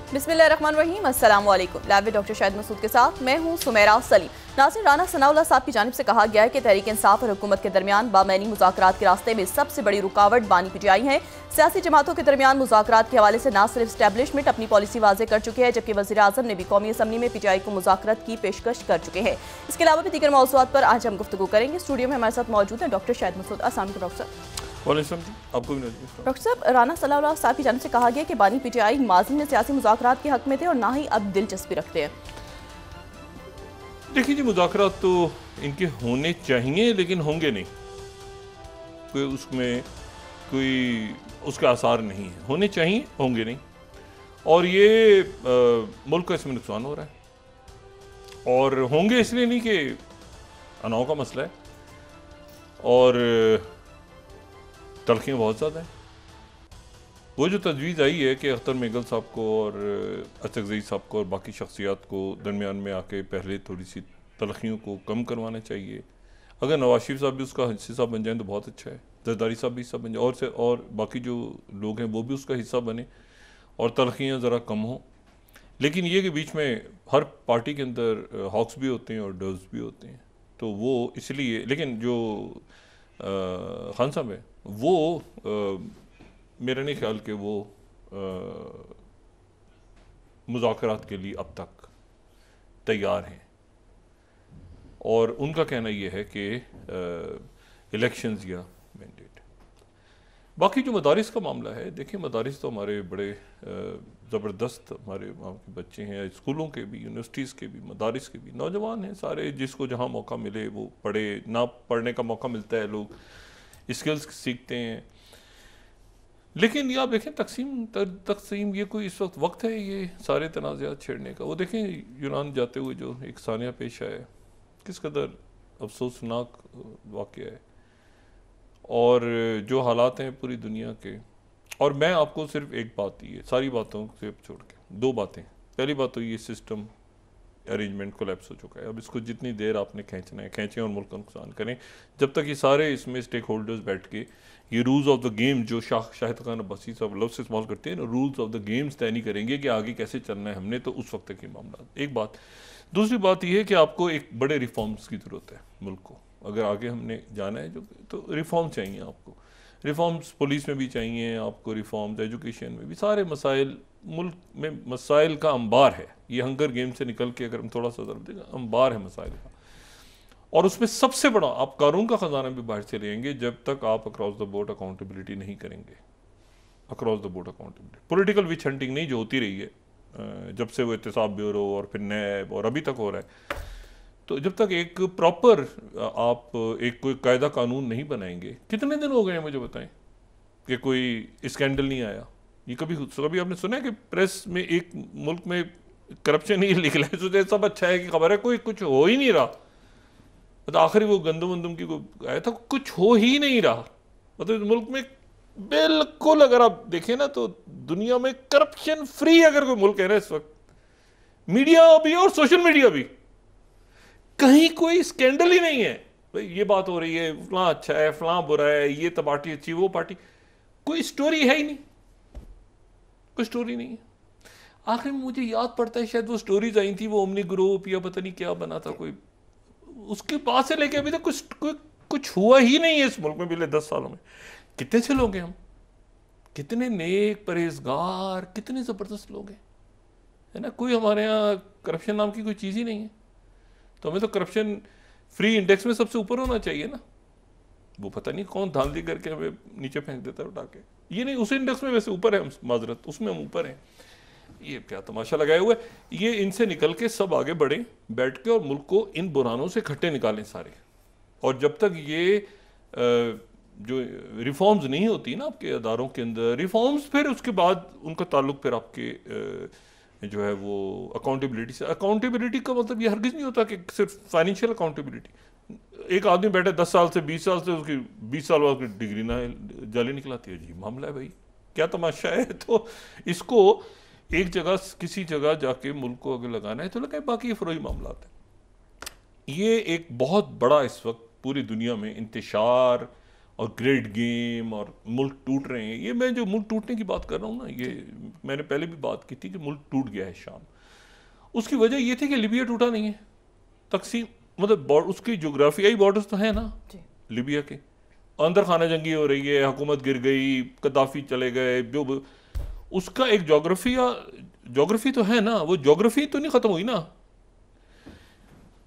बिस्मिल्लाहिर्रहमानिर्रहीम, अस्सलाम वालेकुम। Live with doctor Shahid Masood के साथ मैं हूं सुमेरा सलीम। नाज़रीन, राना सनाउल्लाह साहब की जानिब से कहा गया है कि तहरीक इंसाफ और हुकूमत के दरमियान बामैनी मुज़ाकरात के रास्ते में सबसे बड़ी रुकावट बानी पीटीआई है। सियासी जमातों के दरमियान मुज़ाकरात के हवाले से न सिर्फ स्टैब्लिशमेंट अपनी पॉलिसी वाज़े कर चुके हैं, जबकि वज़ीर आज़म ने भी कौमी असम्बली में पीटीआई को मुज़ाकरात की पेशकश कर चुके हैं। इसके अलावा भी दीगर मौज़ूआत पर आज हम गुफ्तगू करेंगे। स्टूडियो में हमारे साथ मौजूद है डॉक्टर शाहिद मसूद। अस्सलाम वालेकुम डॉक्टर साहब। आपको भी डॉक्टर साहब, राना सनाउल्लाह साहब की जानिब से कहा गया कि बानी पीटीआई माजी में सियासी मुज़ाकरात के हक में थे और ना ही अब दिलचस्पी रखते हैं। देखिए जी, मुज़ाकरात तो इनके होने चाहिए लेकिन होंगे नहीं, कोई उसमें कोई उसके आसार नहीं है। होने चाहिए, होंगे नहीं। और ये मुल्क का इसमें नुकसान हो रहा है। और होंगे इसलिए नहीं कि अनाव का मसला है और तलखियाँ बहुत ज़्यादा हैं। वो जो तजवीज़ आई है कि अख्तर मेगल साहब को और असद ज़ई साहब को और बाकी शख्सियात को दरमियान में आके पहले थोड़ी सी तलखियों को कम करवाना चाहिए। अगर नवाज शरीफ साहब भी उसका हिस्सा बन जाए तो बहुत अच्छा है, जरदारी साहब भी हिस्सा बन जाए और बाकी जो लोग हैं वो भी उसका हिस्सा बने और तलखियाँ ज़रा कम हों। लेकिन ये कि बीच में हर पार्टी के अंदर हॉक्स भी होते हैं और डर्स भी होते हैं, तो वो इसलिए। लेकिन जो खान साहब है वो मेरा नहीं ख्याल कि वो मुज़ाकरात के लिए अब तक तैयार हैं। और उनका कहना यह है कि इलेक्शंस या मैंडेट। बाकी जो मदारिस का मामला है, देखिए मदारिस तो हमारे बड़े ज़बरदस्त हमारे वहाँ के बच्चे हैं, स्कूलों के भी, यूनिवर्सिटीज़ के भी, मदारिस के भी नौजवान हैं सारे। जिसको जहाँ मौका मिले वो पढ़े, ना पढ़ने का मौका मिलता है लोग स्किल्स सीखते हैं। लेकिन ये आप देखें तकसीम ये कोई इस वक्त है ये सारे तनाज़ात छेड़ने का। वो देखें यूनान जाते हुए जो एक सानिया पेश आया, किस कदर अफसोसनाक वाक़या है और जो हालात हैं पूरी दुनिया के। और मैं आपको सिर्फ एक बात, ये सारी बातों से छोड़ के दो बातें। पहली बात तो ये सिस्टम अरेंजमेंट कोलैप्स हो चुका है। अब इसको जितनी देर आपने खींचना है खींचें और मुल्क का नुकसान करें, जब तक ये सारे इसमें स्टेक होल्डर्स बैठ के ये रूल्स ऑफ द गेम जो शाहिद खान अब्बासी साहब लफ्ज़ से इस्तेमाल करते हैं ना, रूल्स ऑफ द गेम्स तय नहीं करेंगे कि आगे कैसे चलना है हमने, तो उस वक्त तक ये मामला। एक बात। दूसरी बात यह है कि आपको एक बड़े रिफॉर्म्स की ज़रूरत है मुल्क को। अगर आगे हमने जाना है जो, तो रिफॉर्म चाहिए आपको। रिफॉर्म्स पुलिस में भी चाहिए आपको, रिफॉर्म्स एजुकेशन में भी। सारे मसाइल, मुल्क में मसाइल का अंबार है। ये हंगर गेम से निकल के अगर हम थोड़ा सा ज़रूर देखें, अंबार है मसाइल का। और उसमें सबसे बड़ा, आप कानून का ख़जाना भी बाहर से लेंगे जब तक आप अक्रॉस द बोर्ड अकाउंटेबिलिटी नहीं करेंगे। Across the board accountability, political which hunting नहीं जो होती रही है जब से वो एहतसाब ब्यूरो और फिर नैब और अभी तक हो रहा है। तो जब तक एक प्रॉपर आप एक कोई कायदा कानून नहीं बनाएंगे। कितने दिन हो गए हैं मुझे बताएं कि कोई स्कैंडल नहीं आया। ये कभी आपने सुना है कि प्रेस में एक मुल्क में करप्शन ही निकला है? तो सब अच्छा है कि खबर है, कोई कुछ हो ही नहीं रहा। तो आखिरी वो गंदम वंदम की आया था, कुछ हो ही नहीं रहा। मतलब मुल्क में बिल्कुल, अगर आप देखें ना तो दुनिया में करप्शन फ्री अगर कोई मुल्क है ना इस वक्त, मीडिया भी और सोशल मीडिया भी, कहीं कोई स्कैंडल ही नहीं है। भाई ये बात हो रही है, फलां अच्छा है, फलां बुरा है, ये तो पार्टी अच्छी, वो पार्टी, कोई स्टोरी है ही नहीं, कोई स्टोरी नहीं है। आखिर में मुझे याद पड़ता है शायद वो स्टोरीज आई थी, वो ओमनी ग्रुप या पता नहीं क्या बना था कोई, उसके बाद से लेके अभी तक कुछ हुआ ही नहीं है इस मुल्क में पिछले 10 सालों में। कितने अच्छे लोग हैं हम, कितने नेक परहेजगार, कितने ज़बरदस्त लोग हैं, है ना। कोई हमारे यहाँ करप्शन नाम की कोई चीज़ ही नहीं है। तो हमें तो करप्शन फ्री इंडेक्स में सबसे ऊपर होना चाहिए ना। वो पता नहीं कौन धांधली करके हमें नीचे फेंक देता है उठा के। ये नहीं, उस इंडेक्स में वैसे ऊपर है हम, माजरत, उसमें हम ऊपर हैं। ये क्या तमाशा लगाया हुआ है। ये इनसे निकल के सब आगे बढ़ें बैठ के और मुल्क को इन बुरानों से खट्टे निकालें सारे। और जब तक ये जो रिफॉर्म्स नहीं होती ना आपके अदारों के अंदर, रिफॉर्म्स फिर उसके बाद उनका ताल्लुक फिर आपके जो है वो अकाउंटेबिलिटी से। अकाउंटेबिलिटी का मतलब ये हरगिज़ नहीं होता कि सिर्फ फाइनेंशियल अकाउंटेबिलिटी। एक आदमी बैठे 10 साल से 20 साल से, उसकी 20 साल बाद उसकी डिग्री ना जाली निकलाती है। जी मामला है भाई, क्या तमाशा है। तो इसको एक जगह किसी जगह जाके मुल्क को अगर लगाना है तो लगाए, बाकी फरोई मामला है। ये एक बहुत बड़ा इस वक्त पूरी दुनिया में इंतशार और ग्रेट गेम और मुल्क टूट रहे हैं, ये मैं जो मुल्क टूटने की बात कर रहा हूँ ना, ये मैंने पहले भी बात की थी कि मुल्क टूट गया है शाम। उसकी वजह ये थी कि लीबिया टूटा नहीं है, तकसीम मतलब उसकी जोग्राफियाई बॉर्डर्स तो है ना लीबिया के, अंदर खाना जंगी हो रही है, हुकूमत गिर गई, कद्दाफी चले गए, जो उसका एक जोग्राफी तो है ना, वो जोग्राफी तो नहीं खत्म हुई ना।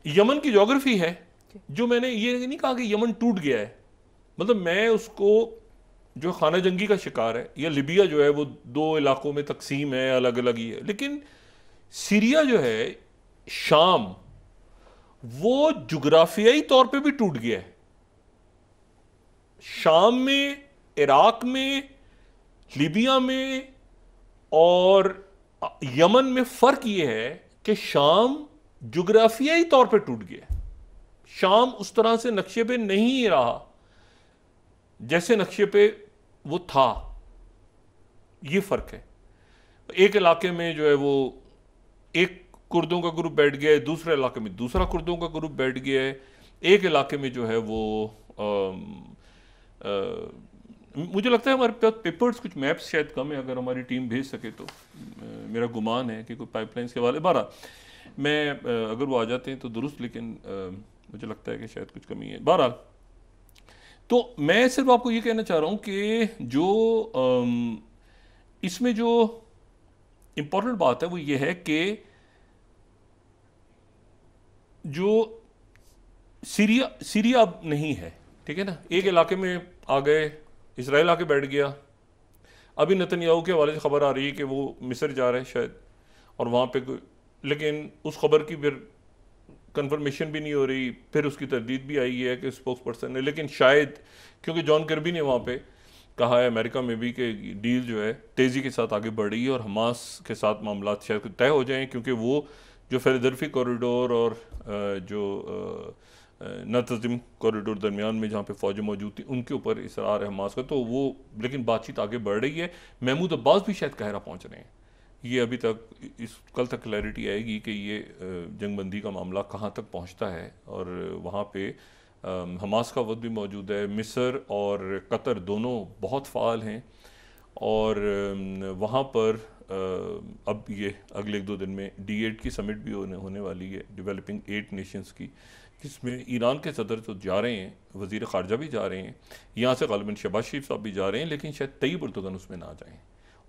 यमन की जोग्राफी है, जो मैंने ये नहीं कहा कि यमन टूट गया है, मतलब मैं उसको जो खाना जंगी का शिकार है, या लिबिया जो है वो दो इलाकों में तकसीम है, अलग अलग ही है, लेकिन सीरिया जो है, शाम, वो जुग्राफियाई तौर पे भी टूट गया है। शाम में, इराक में, लीबिया में और यमन में फर्क यह है कि शाम जुग्राफियाई तौर पे टूट गया। शाम उस तरह से नक्शे पे नहीं रहा जैसे नक्शे पे वो था, ये फर्क है। एक इलाके में जो है वो एक कुर्दों का ग्रुप बैठ गया है, दूसरे इलाके में दूसरा कुर्दों का ग्रुप बैठ गया है, एक इलाके में जो है वो मुझे लगता है हमारे पास पेपर्स कुछ मैप्स शायद कम है, अगर हमारी टीम भेज सके तो मेरा गुमान है कि कोई पाइपलाइंस के वाले बारह मैं अगर वो आ जाते हैं तो दुरुस्त, लेकिन मुझे लगता है कि शायद कुछ कमी है। बहरहाल तो मैं सिर्फ आपको ये कहना चाह रहा हूँ कि जो इसमें जो इम्पोर्टेंट बात है वो ये है कि जो सीरिया अब नहीं है, ठीक है ना, एक इलाके में आ गए, इजराइल आके बैठ गया। अभी नेतन्याहू के हवाले से खबर आ रही है कि वो मिस्र जा रहे हैं शायद, और वहाँ पे लेकिन उस खबर की फिर कंफर्मेशन भी नहीं हो रही, फिर उसकी तरदीद भी आई है कि स्पोक्स पर्सन ने, लेकिन शायद क्योंकि जॉन कर्बी ने वहाँ पे कहा है अमेरिका में भी कि डील जो है तेज़ी के साथ आगे बढ़ रही है और हमास के साथ मामला शायद तय हो जाएं, क्योंकि वो जो फिलाडेल्फी कॉरिडोर और जो नतज़िम कॉरिडोर दरमियान में जहाँ पे फ़ौजें मौजूद थी उनके ऊपर इसरार है हमास का, तो वो लेकिन बातचीत आगे बढ़ रही है। महमूद अब्बास भी शायद काहिरा पहुँच रहे हैं, ये अभी तक कल तक क्लैरिटी आएगी कि ये जंगबंदी का मामला कहाँ तक पहुँचता है, और वहाँ पे हमास का वक्त भी मौजूद है। मिस्र और कतर दोनों बहुत फ़ाल हैं, और वहाँ पर अब ये अगले 1-2 दिन में D8 की समिट भी होने वाली है, डेवलपिंग 8 नेशंस की, जिसमें ईरान के सदर तो जा रहे हैं, वज़ीर ख़ारजा भी जा रहे हैं, यहाँ से ग़ालिबन शहबाज शरीफ साहब भी जा रहे हैं, लेकिन शायद तय्यब एर्दोगन उसमें ना जाएँ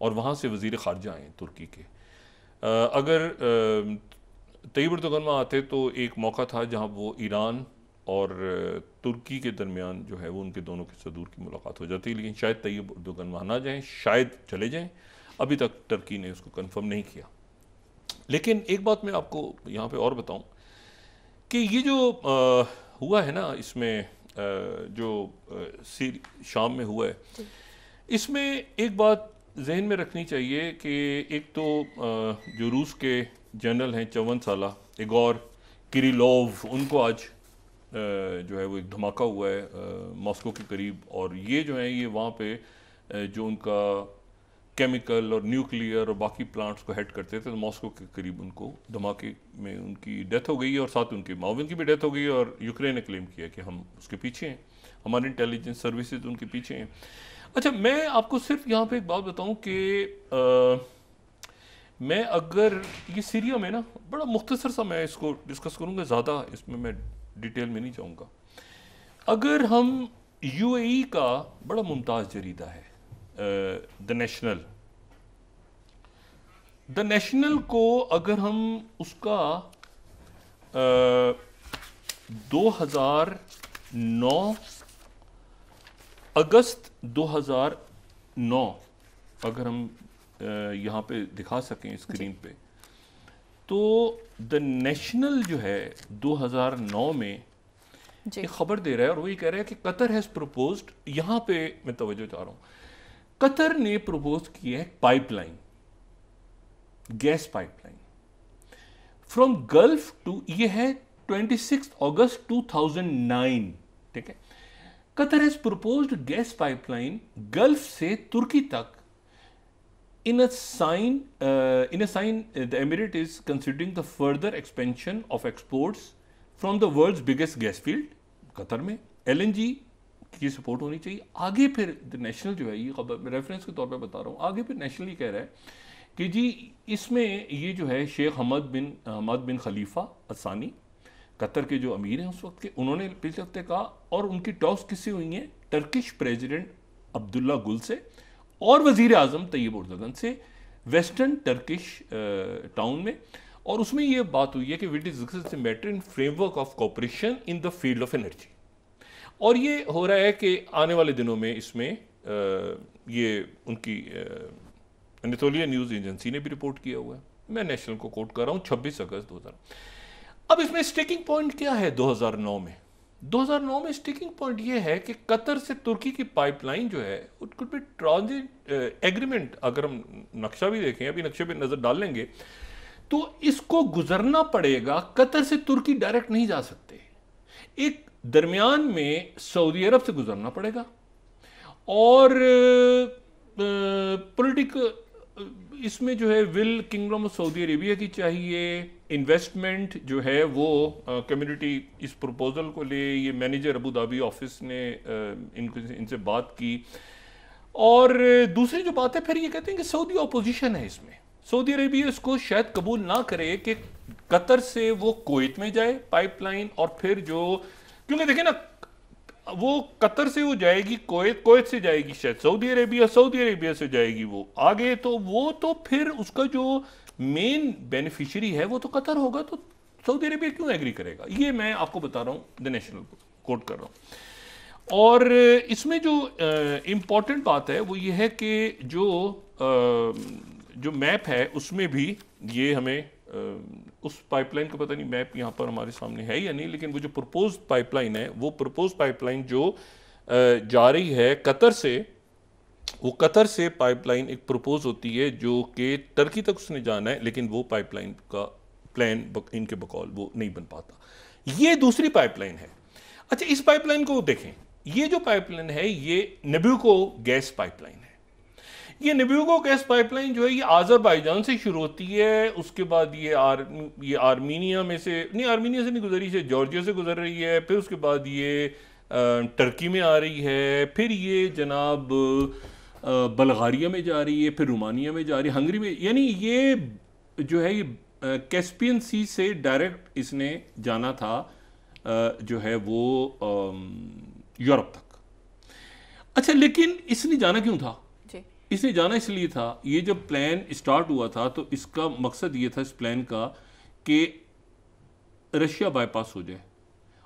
और वहाँ से वज़ीर ख़ारजा आएँ तुर्की के। अगर तय्यब एर्दोगन वहाँ आते तो एक मौका था जहाँ वो ईरान और तुर्की के दरमियान जो है वो उनके दोनों के सदूर की मुलाकात हो जाती है, लेकिन शायद तय्यब एर्दोगन वहाँ ना जाएँ, शायद चले जाएँ, अभी तक टर्की ने उसको कंफर्म नहीं किया। लेकिन एक बात मैं आपको यहाँ पे और बताऊँ कि ये जो हुआ है ना, इसमें जो शाम में हुआ है, इसमें एक बात जहन में रखनी चाहिए कि एक तो जो रूस के जनरल हैं 54 साला इगोर किरिलोव, उनको आज जो है वो एक धमाका हुआ है मॉस्को के करीब, और ये जो है ये वहाँ पे जो उनका केमिकल और न्यूक्लियर और बाकी प्लांट्स को हेड करते थे, तो मॉस्को के करीब उनको धमाके में उनकी डेथ हो गई, और साथ उनके माविन की भी डेथ हो गई, और यूक्रेन ने क्लेम किया कि हम उसके पीछे हैं, हमारी इंटेलिजेंस सर्विसेज उनके पीछे हैं। अच्छा, मैं आपको सिर्फ यहाँ पे एक बात बताऊँ कि मैं अगर ये सीरिया में ना बड़ा मुख्तसर सा मैं इसको डिस्कस करूँगा, ज़्यादा इसमें मैं डिटेल में नहीं जाऊँगा। अगर हम UAE का बड़ा मुमताज़ जरीदा है द नेशनल को अगर हम उसका 2009 अगस्त 2009 अगर हम यहाँ पे दिखा सकें स्क्रीन पे, तो द नेशनल जो है 2009 में एक खबर दे रहा है, और वो ये कह रहा है कि कतर हैज़ प्रपोज्ड, यहाँ पे मैं तवज्जो चाह रहा हूँ, कतर ने प्रपोज किया है pipeline, gas pipeline from gulf to, ये है 26 अगस्त 2009, ठीक है। Qatar has proposed gas pipeline gulf से तुर्की तक in a sign the emirate is considering the further expansion of exports from the world's biggest gas field Qatar में LNG की सपोर्ट होनी चाहिए। आगे फिर नेशनल जो है, ये रेफरेंस के तौर पे बता रहा हूँ, आगे फिर नेशनल ही कह रहा है कि जी इसमें ये जो है शेख हमद बिन खलीफा असानी कतर के जो अमीर हैं उस वक्त के, उन्होंने पिछले हफ्ते कहा, और उनकी टॉक्स किससे हुई हैं? टर्किश प्रेसिडेंट अब्दुल्ला गुल से और वजीर आजम तैयब उर्दगन से, वेस्टर्न टर्किश टाउन में। और उसमें ये बात हुई है कि it is discuss matter in framework of cooperation in the field of energy. और ये हो रहा है कि आने वाले दिनों में इसमें ये उनकी एनाटोलिया न्यूज़ एजेंसी ने भी रिपोर्ट किया हुआ है, मैं नेशनल को कोट कर रहा हूँ, 26 अगस्त 2000। अब इसमें स्टिकिंग पॉइंट क्या है 2009 में? 2009 में स्टिकिंग पॉइंट ये है कि कतर से तुर्की की पाइपलाइन जो है, it could be transit agreement. अगर हम नक्शा भी देखें, अभी नक्शे पे नज़र डाल लेंगे, तो इसको गुजरना पड़ेगा। कतर से तुर्की डायरेक्ट नहीं जा सकते, एक दरमियान में सऊदी अरब से गुजरना पड़ेगा। और पॉलिटिक इसमें जो है will kingdom of Saudi Arabia की चाहिए, इन्वेस्टमेंट जो है वो कम्युनिटी इस प्रपोजल को ले, ये मैनेजर अबू धाबी ऑफिस ने इनसे बात की। और दूसरी जो बात है, फिर ये कहते हैं कि सऊदी अपोजिशन है इसमें, सऊदी अरेबिया इसको शायद कबूल ना करे कि कतर से वो कुवैत में जाए पाइपलाइन, और फिर जो, क्योंकि देखें ना, वो कतर से वो जाएगी कुवैत, कुवैत से जाएगी शायद सऊदी अरेबिया, सऊदी अरेबिया से जाएगी वो आगे, तो वो तो फिर उसका जो मेन बेनिफिशियरी है वो तो कतर होगा, तो सऊदी अरेबिया क्यों एग्री करेगा? ये मैं आपको बता रहा हूँ, द नेशनल को कोट कर रहा हूँ। और इसमें जो इम्पॉर्टेंट बात है वो ये है कि जो मैप है उसमें भी ये हमें उस पाइपलाइन का पता नहीं मैप यहाँ पर हमारे सामने है या नहीं, लेकिन वो जो प्रपोज पाइपलाइन है, वो प्रपोज पाइपलाइन जो जा रही है कतर से, वो कतर से पाइपलाइन एक प्रपोज होती है जो कि टर्की तक उसने जाना है, लेकिन वो पाइपलाइन का प्लान इनके बकौल वो नहीं बन पाता। ये दूसरी पाइपलाइन है। अच्छा, इस पाइपलाइन को देखें, ये जो पाइपलाइन है ये नब्यूको गैस पाइपलाइन है। ये नब्यूको गैस पाइपलाइन जो है ये आज़रबाईजान से शुरू होती है, उसके बाद ये आर्मीनिया में से नहीं, आर्मीनिया से नहीं गुजरी, से जॉर्जिया से गुजर रही है, फिर उसके बाद ये टर्की में आ रही है, फिर ये जनाब बल्गारिया में जा रही है, फिर रोमानिया में जा रही है, हंगरी में, यानी ये जो है ये कैस्पियन सी से डायरेक्ट इसने जाना था जो है वो यूरोप तक। अच्छा, लेकिन इसने जाना क्यों था? इसने जाना इसलिए था, ये जब प्लान स्टार्ट हुआ था तो इसका मकसद ये था इस प्लान का कि रशिया बाईपास हो जाए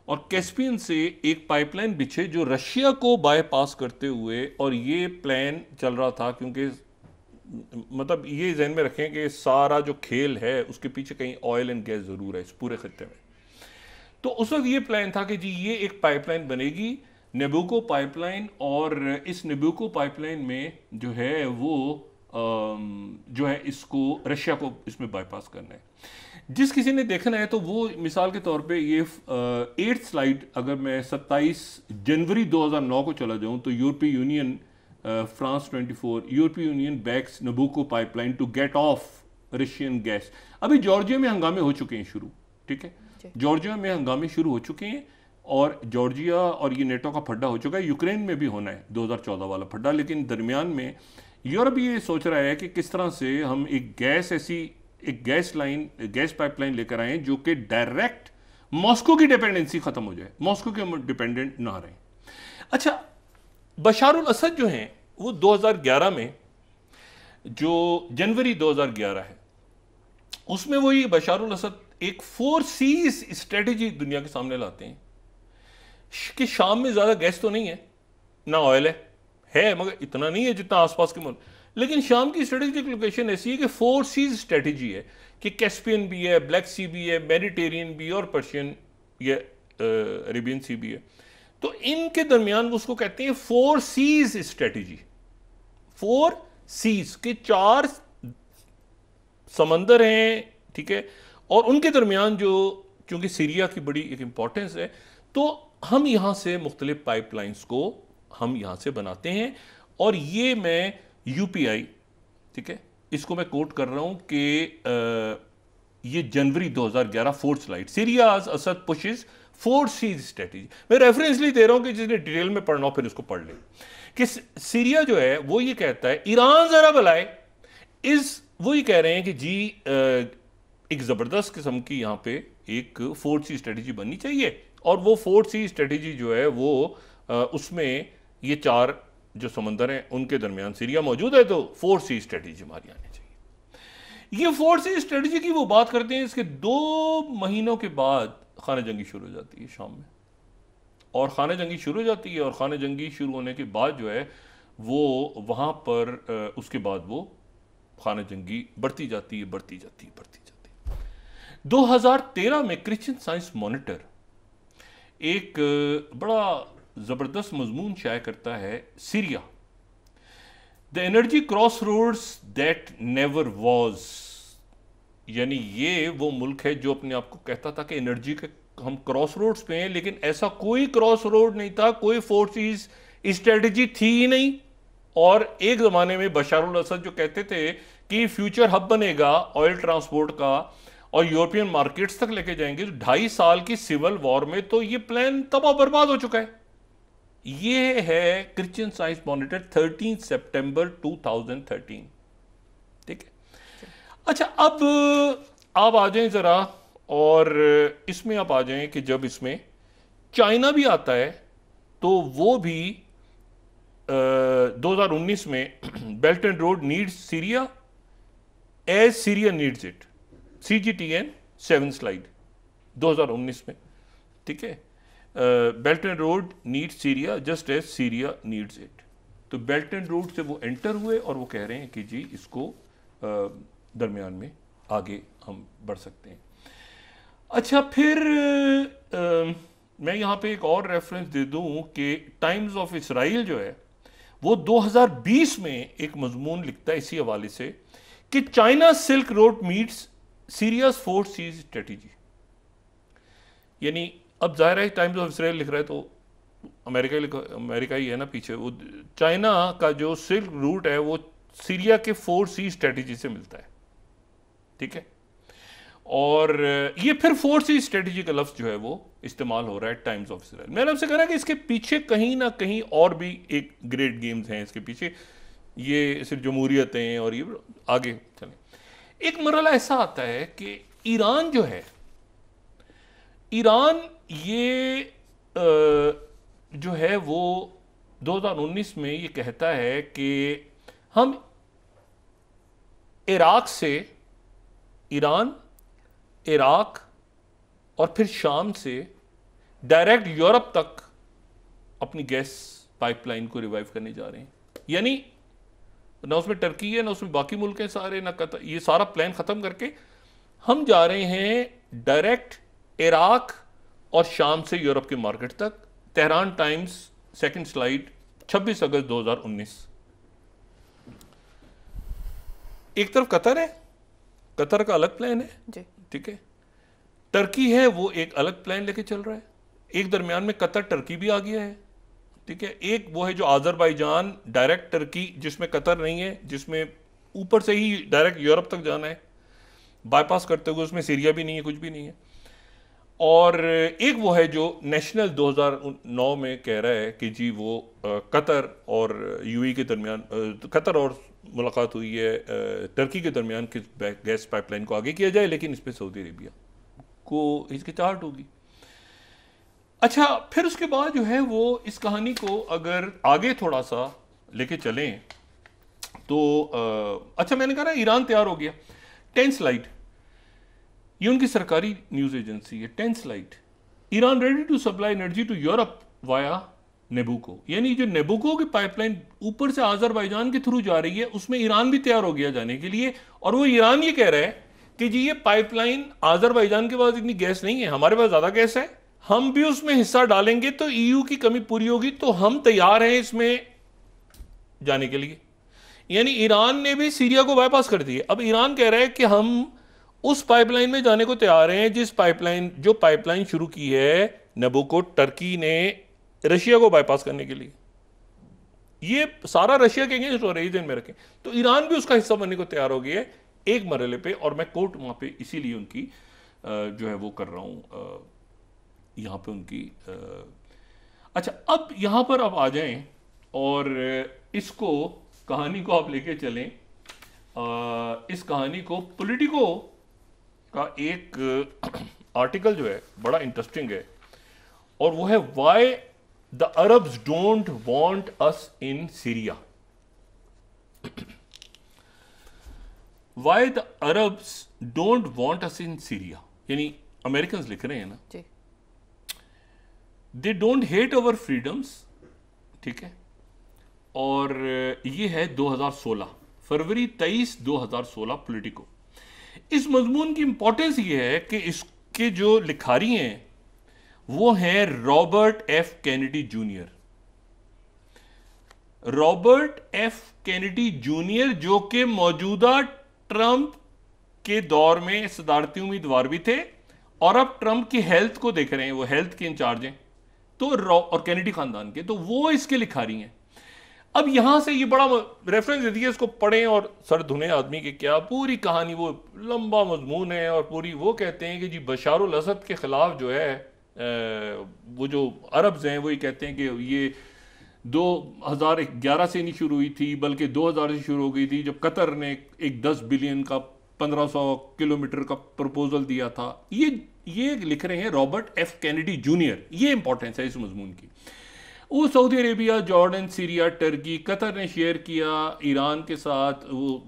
और कैस्पियन से एक पाइपलाइन बिछे जो रशिया को बाईपास करते हुए, और ये प्लान चल रहा था क्योंकि मतलब ये ज़हन में रखें कि सारा जो खेल है उसके पीछे कहीं ऑयल एंड गैस ज़रूर है इस पूरे खत्ते में। तो उस वक्त ये प्लान था कि जी ये एक पाइपलाइन बनेगी नबूको पाइपलाइन, और इस नबूको पाइपलाइन में जो है वो जो है इसको रशिया को इसमें बाईपास करना है। जिस किसी ने देखना है तो वो मिसाल के तौर पे ये 8th स्लाइड, अगर मैं 27 जनवरी 2009 को चला जाऊं तो यूरोपीय यूनियन फ्रांस 24, यूरोपीय union backs Nabucco pipeline to get off Russian gas. अभी जॉर्जिया में हंगामे हो चुके हैं शुरू, ठीक है, जॉर्जिया में हंगामे शुरू हो चुके हैं, और जॉर्जिया और ये नेटो का फड्डा हो चुका है, यूक्रेन में भी होना है 2014 वाला फड्डा, लेकिन दरमियान में यूरोप ये सोच रहा है कि किस तरह से हम एक गैस पाइपलाइन लेकर आए जो कि डायरेक्ट मॉस्को की डिपेंडेंसी खत्म हो जाए, मॉस्को के डिपेंडेंट ना रहे। अच्छा, बशारुल असद जो हैं वो 2011 में, जो जनवरी 2011 है, उसमें वही बशारुल असद एक 4 सीज स्ट्रेटेजी दुनिया के सामने लाते हैं कि शाम में ज़्यादा गैस तो नहीं है, ना ऑयल है मगर इतना नहीं है जितना आसपास के मुल्क, लेकिन शाम की स्ट्रेटेजिक लोकेशन ऐसी है कि 4 सीज स्ट्रेटेजी है कि कैस्पियन भी है, ब्लैक सी भी है, मेडिटेरियन भी और पर्शियन या अरेबियन सी भी है। तो इनके दरमियान उसको कहते हैं 4 सीज स्ट्रेटेजी। 4 सीज के 4 समंदर हैं, ठीक है, और उनके दरमियान जो, क्योंकि सीरिया की बड़ी एक इंपॉर्टेंस है, तो हम यहाँ से मुख्तलिफ पाइपलाइंस को हम यहाँ से बनाते हैं। और ये मैं यूपीआई, ठीक है, इसको मैं कोट कर रहा हूँ कि ये जनवरी 2011 4th slide, Syria Assad pushes four seas strategy. मैं रेफरेंस दे रहा हूं कि जिसने डिटेल में पढ़ना हो फिर उसको पढ़ ले कि सीरिया जो है वो ये कहता है ईरान जरा बुलाए, वो ये कह रहे हैं कि जी एक जबरदस्त किस्म की यहां पे एक फोर सी स्ट्रेटेजी बननी चाहिए, और वो फोर सी स्ट्रेटेजी जो है वो उसमें ये चार जो समंदर हैं उनके दरमियान सीरिया मौजूद है, तो फोर सी स्ट्रेटेजी हमारी आनी चाहिए। ये फोर सी स्ट्रेटेजी की वो बात करते हैं, इसके 2 महीनों के बाद खाना जंगी शुरू हो जाती है शाम में, और खाना जंगी शुरू हो जाती है, और खाना जंगी शुरू होने के बाद जो है वो वहाँ पर उसके बाद वो खाना जंगी बढ़ती जाती है। 2013 में क्रिश्चियन साइंस मॉनिटर एक बड़ा ज़बरदस्त मजमून शाया करता है, Syria the energy crossroads that never was. यानी ये वो मुल्क है जो अपने आप को कहता था कि एनर्जी के हम क्रॉस रोड्स पे हैं, लेकिन ऐसा कोई क्रॉस रोड नहीं था, कोई फोर्सेस स्ट्रेटजी थी ही नहीं। और एक ज़माने में बशार अल असद जो कहते थे कि फ्यूचर हब बनेगा ऑयल ट्रांसपोर्ट का और यूरोपियन मार्केट्स तक लेके जाएंगे, तो 2.5 साल की सिविल वॉर में तो ये प्लान तबाह बर्बाद हो चुका है। ये है क्रिश्चियन साइंस मॉनिटर 13 सितंबर 2013। ठीक है, अच्छा अब आप आ जाएं जरा, और इसमें आप आ जाएं कि जब इसमें चाइना भी आता है तो वो भी 2019 में belt and road needs Syria as Syria needs it, CGTN 7 slide 2019 में। ठीक है, belt and road needs Syria just as Syria needs it. तो बेल्ट एंड रोड से वो एंटर हुए और वो कह रहे हैं कि जी इसको दरमियान में आगे हम बढ़ सकते हैं। अच्छा, फिर मैं यहाँ पे एक और रेफरेंस दे दूँ कि टाइम्स ऑफ इसराइल जो है वो 2020 में एक मजमून लिखता है इसी हवाले से कि China Silk Road meets Syria's four seas strategy. यानी अब जाहिर है टाइम्स ऑफ इसराइल लिख रहा है तो अमेरिका ही है ना पीछे, वो चाइना का जो सिल्क रूट है वो सीरिया के 4 सी स्ट्रेटेजी से मिलता है। ठीक है, और ये फिर 4 सी स्ट्रेटेजी का लफ्ज जो है वो इस्तेमाल हो रहा है टाइम्स ऑफ इसराइल। मैंने आपसे कहा कि इसके पीछे कहीं ना कहीं और भी एक ग्रेट गेम्स हैं इसके पीछे, ये सिर्फ जमहूरियतें और ये आगे चलें। एक मरहला ऐसा आता है कि ईरान जो है, ईरान ये जो है वो 2019 में ये कहता है कि हम इराक से, ईरान, इराक और फिर शाम से डायरेक्ट यूरोप तक अपनी गैस पाइपलाइन को रिवाइव करने जा रहे हैं। यानी ना उसमें टर्की है ना उसमें बाकी मुल्क हैं सारे, ना कतर, ये सारा प्लान ख़त्म करके हम जा रहे हैं डायरेक्ट इराक और शाम से यूरोप के मार्केट तक। तेहरान टाइम्स 2nd स्लाइड 26 अगस्त 2019। एक तरफ कतर है, कतर का अलग प्लान है, ठीक है, टर्की है वो एक अलग प्लान लेके चल रहा है, एक दरमियान में कतर टर्की भी आ गया है। ठीक है, एक वो है जो आज़रबाईजान डायरेक्ट टर्की जिसमें कतर नहीं है, जिसमें ऊपर से ही डायरेक्ट यूरोप तक जाना है बाईपास करते हुए, उसमें सीरिया भी नहीं है, कुछ भी नहीं है। और एक वो है जो नेशनल 2009 में कह रहा है कि जी वो कतर और यूएई के दरमियान, कतर और मुलाकात हुई है, टर्की के दरमियान किस गैस पाइपलाइन को आगे किया जाए, लेकिन इस पर सऊदी अरेबिया को हिचकिचाहट होगी। अच्छा, फिर उसके बाद जो है वो इस कहानी को अगर आगे थोड़ा सा लेके चलें तो अच्छा, मैंने कहा ना ईरान तैयार हो गया। 10 स्लाइड, ये उनकी सरकारी न्यूज एजेंसी है। 10 slide, Iran ready to supply energy to Europe via Nabucco. यानी जो नेबुको की पाइपलाइन ऊपर से आज़रबाईजान के थ्रू जा रही है उसमें ईरान भी तैयार हो गया जाने के लिए। और वो ईरान ये कह रहा है कि जी ये पाइपलाइन, आज़रबाईजान के पास इतनी गैस नहीं है, हमारे पास ज़्यादा गैस है, हम भी उसमें हिस्सा डालेंगे तो ईयू की कमी पूरी होगी, तो हम तैयार हैं इसमें जाने के लिए। यानी ईरान ने भी सीरिया को बाईपास कर दिया। अब ईरान कह रहा है कि हम उस पाइपलाइन में जाने को तैयार हैं जिस जो पाइपलाइन शुरू की है नेबुको, टर्की ने रशिया को बाईपास करने के लिए। ये सारा रशिया के अगेंस्ट हो रही है, में रखें। तो ईरान भी उसका हिस्सा बनने को तैयार हो गया है एक मरहले पे, और मैं कोर्ट वहां पे इसीलिए उनकी जो है वो कर रहा हूं यहाँ पे उनकी अच्छा, अब यहाँ पर आप आ जाएं और इसको कहानी को आप लेके चलें। इस कहानी को पॉलिटिको का एक आर्टिकल जो है बड़ा इंटरेस्टिंग है, और वो है why the Arabs don't want us in Syria. Why the Arabs don't want us in Syria, यानी अमेरिकन लिख रहे हैं ना, they don't hate our freedoms, ठीक है। और ये है 2016, फरवरी 23, 2016, पॉलिटिको। इस मजमून की इंपॉर्टेंस ये है कि इसके जो लिखारी हैं वो हैं Robert F Kennedy junior. Robert F Kennedy junior जो कि मौजूदा ट्रंप के दौर में सदारती उम्मीदवार भी थे, और अब ट्रंप की हेल्थ को देख रहे हैं, वो हेल्थ के इंचार्ज हैं, तो और कैनेडी खानदान के, तो वो इसके लिखारी हैं। अब यहां से ये बड़ा रेफरेंस दे दिया, इसको पढ़ें और सर धुने आदमी के क्या, पूरी कहानी, वो लंबा मजमून है, और पूरी वो कहते हैं कि जी बशारुल असद के खिलाफ जो है वो जो अरब्स हैं वो ये कहते हैं कि ये 2011 से नहीं शुरू हुई थी, बल्कि 2000 से शुरू हो गई थी, जब कतर ने एक 10 बिलियन का 1500 किलोमीटर का प्रपोजल दिया था। ये लिख रहे हैं रॉबर्ट एफ कैनेडी जूनियर। ये इंपॉर्टेंस है इस मजमून की। वो Saudi Arabia, Jordan, Syria, Turkey, Qatar ने शेयर किया ईरान के साथ, वो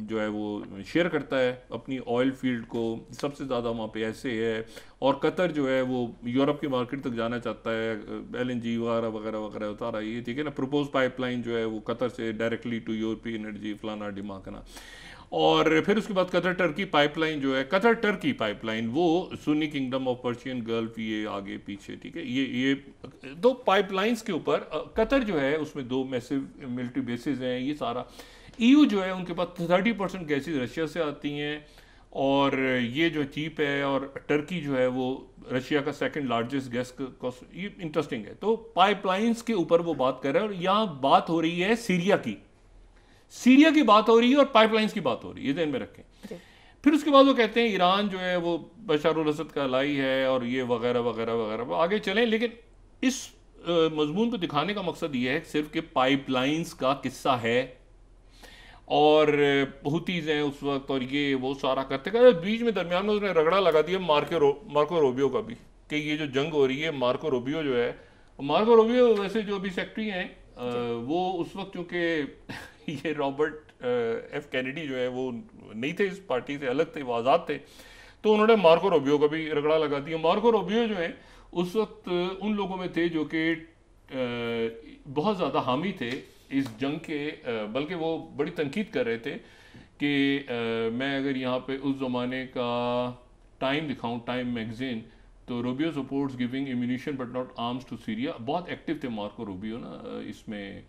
जो है वो शेयर करता है अपनी ऑयल फील्ड को, सबसे ज़्यादा वहाँ पे ऐसे है। और कतर जो है वो यूरोप की मार्केट तक जाना चाहता है, LNG वगैरह वगैरह वगैरह होता रहा है, ठीक है ना। प्रपोज पाइपलाइन जो है वो कतर से डायरेक्टली टू यूरोपीय एनर्जी फलाना डिमाकना। और फिर उसके बाद कतर टर्की पाइपलाइन जो है, कतर टर्की पाइपलाइन, वो Sunni kingdom of Persian gulf, ये आगे पीछे, ठीक है। ये दो पाइपलाइंस के ऊपर कतर जो है उसमें 2 मैसिव मिलिट्री बेसिस हैं, ये सारा। EU जो है उनके पास 30% गैसेज रशिया से आती हैं, और ये जो चीप है, और टर्की जो है वो रशिया का 2nd लार्जेस्ट गैस कॉस्ट। ये इंटरेस्टिंग है। तो पाइपलाइंस के ऊपर वो बात कर रहे हैं, और यहाँ बात हो रही है सीरिया की बात हो रही है, और पाइपलाइंस की बात हो रही है, ये ध्यान में रखें। फिर उसके बाद वो कहते हैं ईरान जो है वो बशारुल असद का लाई है, और ये वगैरह वगैरह वगैरह, आगे चलें। लेकिन इस मजमून को दिखाने का मकसद ये है सिर्फ कि पाइपलाइंस का किस्सा है, और हुतीज़ हैं उस वक्त, और ये वो सारा करते करते बीच में दरमियान में उसने रगड़ा लगा दिया मार्को रूबियो का भी, कि ये जो जंग हो रही है, मार्को रूबियो जो है, मार्को रूबियो वैसे जो अभी सेक्रेटरी हैं, वो उस वक्त चूँकि ये रॉबर्ट एफ कैनेडी जो है वो नहीं थे, इस पार्टी से अलग थे, वो आज़ाद थे, तो उन्होंने मार्को रूबियो का भी रगड़ा लगा दिया। मार्को रूबियो जो है उस वक्त उन लोगों में थे जो कि बहुत ज़्यादा हामी थे इस जंग के, बल्कि वो बड़ी तनकीद कर रहे थे कि मैं अगर यहाँ पे उस ज़माने का टाइम दिखाऊं, टाइम मैगजीन, तो Rubio supports giving ammunition but not arms to Syria. बहुत एक्टिव थे मार्को रूबियो ना इसमें,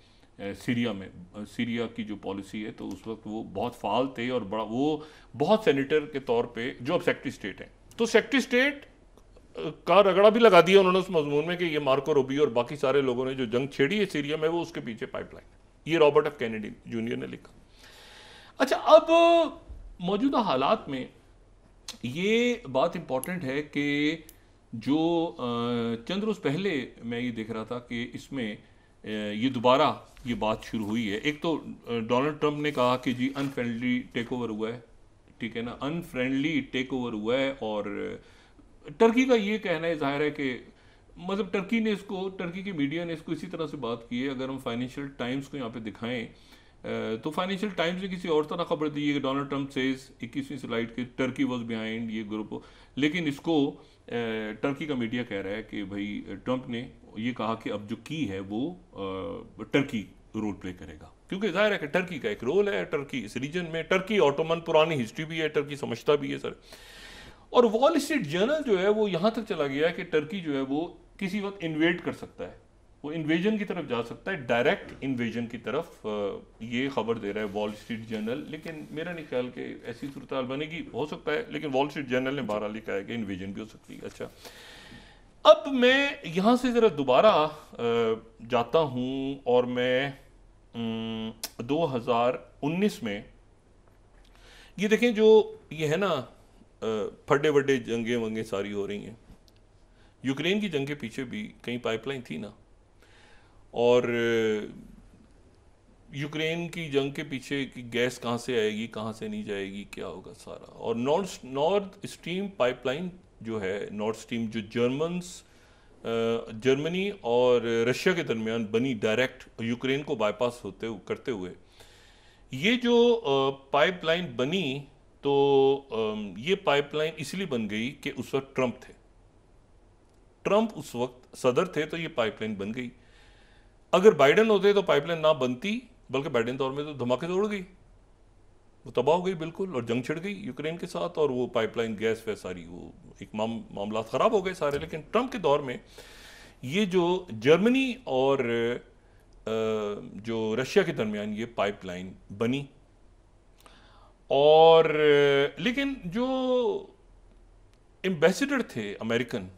सीरिया में, सीरिया की जो पॉलिसी है, तो उस वक्त वो बहुत फाल थे, और बड़ा वो बहुत सेनेटर के तौर पे जो अब सेक्रेटरी स्टेट हैं, तो सेक्रेटरी स्टेट का रगड़ा भी लगा दिया उन्होंने उस मजमून में कि ये मार्को रूबियो और बाकी सारे लोगों ने जो जंग छेड़ी है सीरिया में, वो उसके पीछे पाइपलाइन। ये रॉबर्ट एफ कैनेडी जूनियर ने लिखा। अच्छा, अब मौजूदा हालात में ये बात इंपॉर्टेंट है कि जो चंद रोज़ पहले मैं ये देख रहा था कि इसमें ये दोबारा ये बात शुरू हुई है। एक तो डोनाल्ड ट्रंप ने कहा कि जी अनफ्रेंडली टेक ओवर हुआ है, ठीक है ना, अनफ्रेंडली टेक ओवर हुआ है, और टर्की का ये कहना है, जाहिर है कि मतलब टर्की ने इसको, टर्की की मीडिया ने इसको इसी तरह से बात की है। अगर हम फाइनेंशियल टाइम्स को यहाँ पे दिखाएं तो फाइनेंशियल टाइम्स ने किसी और तरह खबर दी है कि डोनाल्ड ट्रंप सेज 21वीं स्लाइड के टर्की वॉज बिहाइंड ये ग्रुप, लेकिन इसको टर्की का मीडिया कह रहा है कि भाई ट्रंप ने ये कहा कि अब जो की है वो टर्की रोल प्ले करेगा, क्योंकि जाहिर है कि टर्की का एक रोल है, टर्की इस रीजन में, टर्की ऑटोमन पुरानी हिस्ट्री भी है, टर्की समझता भी है सर। और वॉल स्ट्रीट जर्नल जो है वो यहाँ तक चला गया है कि टर्की जो है वो किसी वक्त इन्वेड कर सकता है, वो इन्वेजन की तरफ जा सकता है, डायरेक्ट इन्वेजन की तरफ, ये खबर दे रहा है वॉल स्ट्रीट जर्नल। लेकिन मेरा नहीं ख्याल कि ऐसी सूरत हाल बनेगी, हो सकता है, लेकिन वॉल स्ट्रीट जर्नल ने बहरहाल लिखा है कि इन्वेजन भी हो सकती है। अच्छा, अब मैं यहाँ से ज़रा दोबारा जाता हूँ, और मैं 2019 में ये देखें, जो ये है ना फड्डे वड्डे जंगे वंगे सारी हो रही हैं, यूक्रेन की जंग के पीछे भी कहीं पाइपलाइन थी ना, और यूक्रेन की जंग के पीछे की गैस कहाँ से आएगी, कहाँ से नहीं जाएगी, क्या होगा सारा। और नॉर्थ स्ट्रीम पाइपलाइन जो है, नॉर्थ स्ट्रीम जो जर्मनी और रशिया के दरमियान बनी, डायरेक्ट यूक्रेन को बाईपास करते हुए ये जो पाइपलाइन बनी, तो ये पाइपलाइन इसलिए बन गई कि उस वक्त ट्रंप उस वक्त सदर थे, तो ये पाइपलाइन बन गई। अगर बाइडेन होते तो पाइपलाइन ना बनती, बल्कि बाइडेन दौर में तो धमाके से उड़ गई, वो तबाह हो गई बिल्कुल, और जंग छिड़ गई यूक्रेन के साथ, और वो पाइपलाइन गैस वे सारी वो एक मामला ख़राब हो गए सारे। लेकिन ट्रंप के दौर में ये जो जर्मनी और जो रशिया के दरमियान ये पाइपलाइन बनी, और लेकिन जो एम्बेसडर थे अमेरिकन,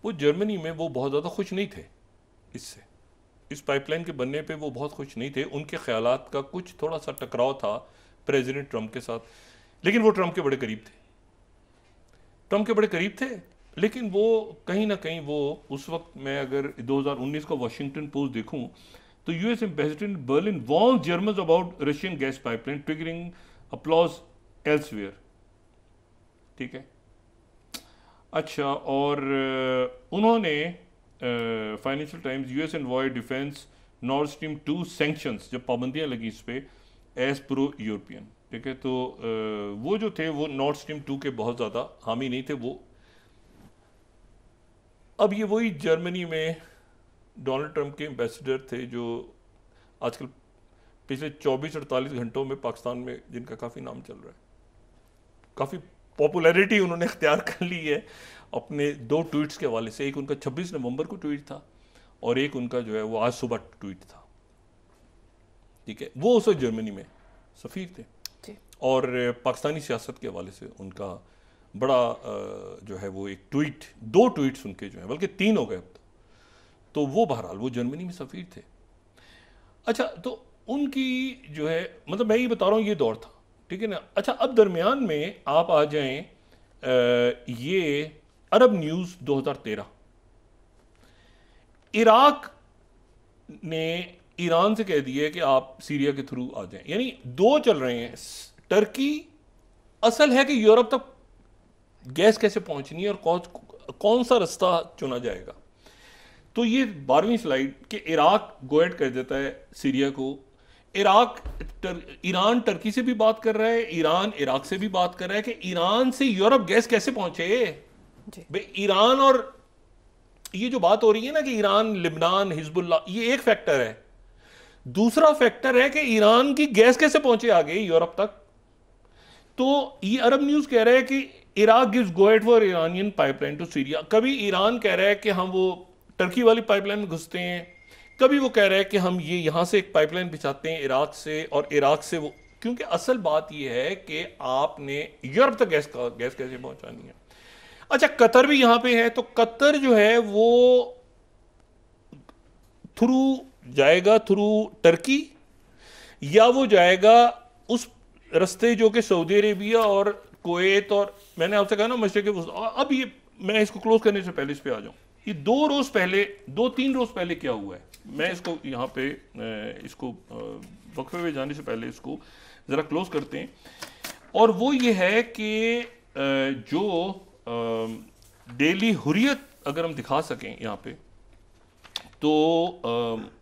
वो जर्मनी में वो बहुत ज़्यादा खुश नहीं थे इससे, इस पाइपलाइन के बनने पे वो बहुत खुश नहीं थे। उनके ख्यालात का कुछ थोड़ा सा टकराव था प्रेसिडेंट ट्रंप के साथ, लेकिन वो ट्रंप के बड़े करीब थे। लेकिन वो कहीं ना कहीं वो उस वक्त, मैं अगर 2019 का वॉशिंगटन पोस्ट देखूं, तो US ambassador in Berlin warn Germans about Russian gas pipeline triggering applause elsewhere. ठीक है, अच्छा, और उन्होंने financial times, US envoy defends north stream 2 sanctions, जब पाबंदियां लगी इस पे, एज प्रो यूरोपियन। ठीक है, तो वो जो थे वो नॉर्थ स्ट्रीम 2 के बहुत ज़्यादा हामी नहीं थे वो। अब ये वही जर्मनी में डोनाल्ड ट्रंप के एम्बेसडर थे जो आजकल पिछले 24-48 घंटों में पाकिस्तान में जिनका काफ़ी नाम चल रहा है, काफ़ी पॉपुलैरिटी उन्होंने इख्तियार कर ली है अपने 2 ट्वीट्स के हवाले से। एक उनका 26 नवंबर को ट्वीट था, और एक उनका जो है वो आज सुबह ट्वीट था। ठीक है, वो उस वक्त जर्मनी में सफ़ीर थे, और पाकिस्तानी सियासत के हवाले से उनका बड़ा जो है वो एक ट्वीट, 2 ट्वीट्स उनके जो है, बल्कि 3 हो गए अब तो वो बहरहाल वो जर्मनी में सफ़ीर थे। अच्छा, तो उनकी जो है, मतलब मैं ये बता रहा हूँ ये दौर था, ठीक है ना। अच्छा, अब दरमियान में आप आ जाएं ये अरब न्यूज़ 2013, इराक ने ईरान से कह दिया कि आप सीरिया के थ्रू आ जाएं, यानी 2 चल रहे हैं। टर्की असल है कि यूरोप तक गैस कैसे पहुंचनी है और कौन सा रास्ता चुना जाएगा। तो ये 12वीं स्लाइड कि इराक गोएड कर देता है सीरिया को, ईरान टर्की से भी बात कर रहा है, ईरान इराक से भी बात कर रहा है कि ईरान से यूरोप गैस कैसे पहुंचे। भाई ईरान, और ये जो बात हो रही है ना कि ईरान, लिबनान, हिजबुल्लाह, ये एक फैक्टर है। दूसरा फैक्टर है कि ईरान की गैस कैसे पहुंचे आगे यूरोप तक। तो ये अरब न्यूज़ कह रहा है कि Iraq gives go ahead for Iranian pipeline to Syria. कभी ईरान कह रहा है कि हम वो टर्की वाली पाइपलाइन में घुसते हैं, कभी वो कह रहा है कि हम ये यहाँ से एक पाइपलाइन बिछाते हैं इराक से, और इराक से वो, क्योंकि असल बात ये है कि आपने यूरोप तक गैस कैसे पहुंचानी है। अच्छा, कतर भी यहाँ पे है, तो कतर जो है वो थ्रू जाएगा थ्रू टर्की, या वो जाएगा उस रास्ते जो कि सऊदी अरेबिया और कुवैत, और मैंने आपसे कहा ना मशरिक। अब ये मैं इसको क्लोज करने से पहले इस पे आ जाऊं, ये 2-3 रोज पहले क्या हुआ है, मैं इसको यहाँ पे इसको वक्फे में जाने से पहले इसको जरा क्लोज करते हैं। और वो ये है कि जो डेली हुर्रियत अगर हम दिखा सकें यहाँ पे, तो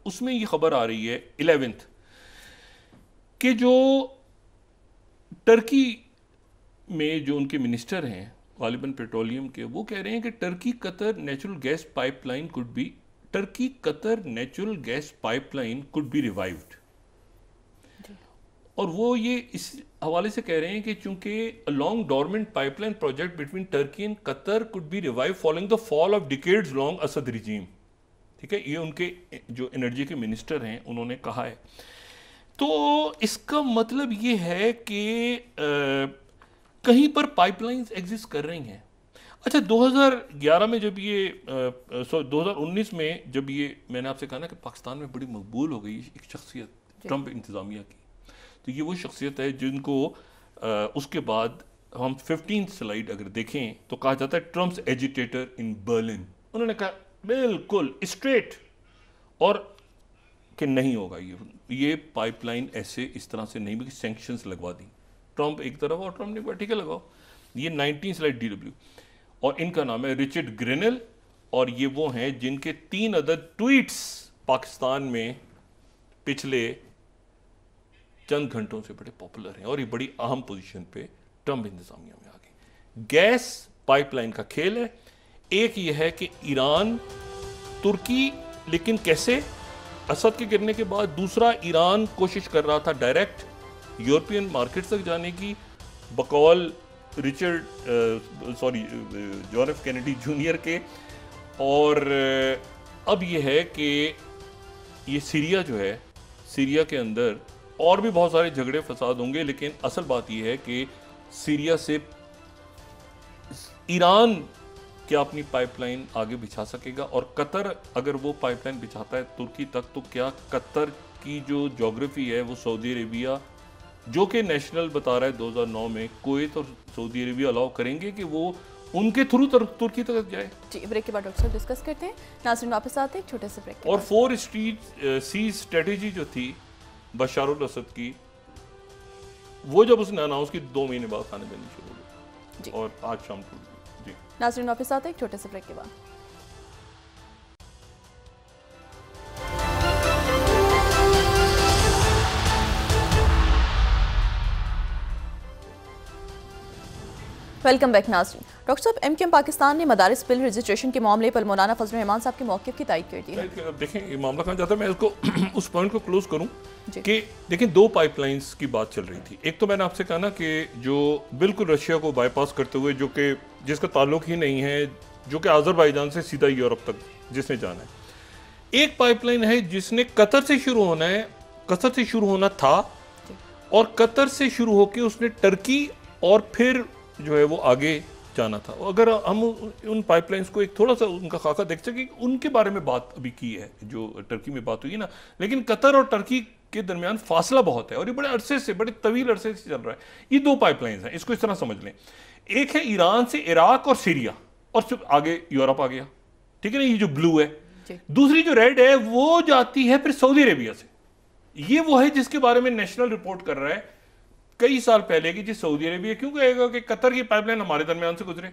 उसमें ये खबर आ रही है 11th कि जो टर्की में जो उनके मिनिस्टर हैं गालिबन पेट्रोलियम के, वो कह रहे हैं कि Turkey Qatar natural gas pipeline could be revived. और वो ये इस हवाले से कह रहे हैं कि चूंकि a long dormant pipeline project between Turkey and Qatar could be revive following the fall of decades long Assad regime. ठीक है, ये उनके जो एनर्जी के मिनिस्टर हैं उन्होंने कहा है। तो इसका मतलब ये है कि कहीं पर पाइपलाइंस एग्जिस्ट कर रही हैं। अच्छा, 2011 में जब ये 2019 में जब ये, मैंने आपसे कहा ना कि पाकिस्तान में बड़ी मकबूल हो गई एक शख्सियत ट्रंप इंतज़ामिया की, तो ये वो शख्सियत है जिनको उसके बाद हम 15 स्लाइड अगर देखें तो कहा जाता है ट्रम्प्स एजिटेटर इन बर्लिन। उन्होंने कहा बिल्कुल स्ट्रेट और कि नहीं होगा ये पाइपलाइन ऐसे इस तरह से नहीं, भी सैंक्शंस लगवा दी ट्रम्प एक तरफ और ट्रम्प ने कहा ठीक है लगाओ। ये 19 स्लाइड DW और इनका नाम है रिचर्ड ग्रेनेल और ये वो हैं जिनके 3 अदद ट्वीट्स पाकिस्तान में पिछले चंद घंटों से बड़े पॉपुलर हैं और ये बड़ी अहम पोजीशन पे ट्रम्प इंतजामिया में आ गई। गैस पाइपलाइन का खेल है। एक ये है कि ईरान तुर्की, लेकिन कैसे असद के गिरने के बाद। दूसरा, ईरान कोशिश कर रहा था डायरेक्ट यूरोपियन मार्केट तक जाने की बकौल जॉन एफ कैनेडी जूनियर के। और अब ये है कि ये सीरिया जो है, सीरिया के अंदर और भी बहुत सारे झगड़े फसाद होंगे, लेकिन असल बात यह है कि सीरिया से ईरान क्या अपनी पाइपलाइन आगे बिछा सकेगा और कतर अगर वो पाइपलाइन बिछाता है तुर्की तक, तो क्या कतर की जो ज्योग्राफी है वो सऊदी अरेबिया, जो कि नेशनल बता रहा है 2009 में, कुवैत और सऊदी अरेबिया अलाउ करेंगे कि वो उनके थ्रू तुर्की तक जाए? जी, ब्रेक के बाद डॉक्टर साहब डिस्कस करते हैं। नाज़रीन वापस आते हैं एक छोटे से ब्रेक। और 4 सी स्ट्रेटेजी जो थी बशारुल असद की, वो जब उसने अनाउंस की 2 महीने बाद खाने देनी शुरू हो गई और आज शाम को जी। नाज़रीन वापस आते हैं एक छोटे से ब्रेक के बाद। वेलकम बैक नाज़रीन। डॉक्टर साहब, MQM पाकिस्तान ने मदारिस बिल रजिस्ट्रेशन के मामले पर मौलाना फजल रहमान साहब के मौक़िफ़ की तायद कर दी है। अब देखें ये मामला कहाँ जाता है, मैं इसको उस पॉइंट को क्लोज करूं कि देखें 2 पाइपलाइंस की बात चल रही थी। एक तो मैंने आपसे कहा ना कि जो बिल्कुल रशिया को बाईपास करते हुए, जो कि जिसका ताल्लुक ही नहीं है, जो कि अज़रबैजान से सीधा यूरोप तक जिसने जाना है। एक पाइपलाइन है जिसने कतर से शुरू होना है, कतर से शुरू होना था और कतर से शुरू होकर उसने टर्की और फिर जो है वो आगे जाना था। अगर हम उन पाइपलाइंस को एक थोड़ा सा उनका खाका देख सकें, उनके बारे में बात अभी की है जो टर्की में बात हुई ना, लेकिन कतर और टर्की के दरमियान फासला बहुत है और ये बड़े अरसे से, बड़े तवील अरसे से चल रहा है। ये 2 पाइपलाइंस हैं, इसको इस तरह समझ लें। एक है ईरान से इराक और सीरिया और सिर्फ आगे यूरोप आ गया, ठीक है ना, ये जो ब्लू है। दूसरी जो रेड है वो जाती है फिर सऊदी अरेबिया से। ये वो है जिसके बारे में नेशनल रिपोर्ट कर रहा है कई साल पहले कि जी सऊदी अरेबिया क्यों कहेगा कि कतर की पाइपलाइन हमारे दरमियान से गुजरे,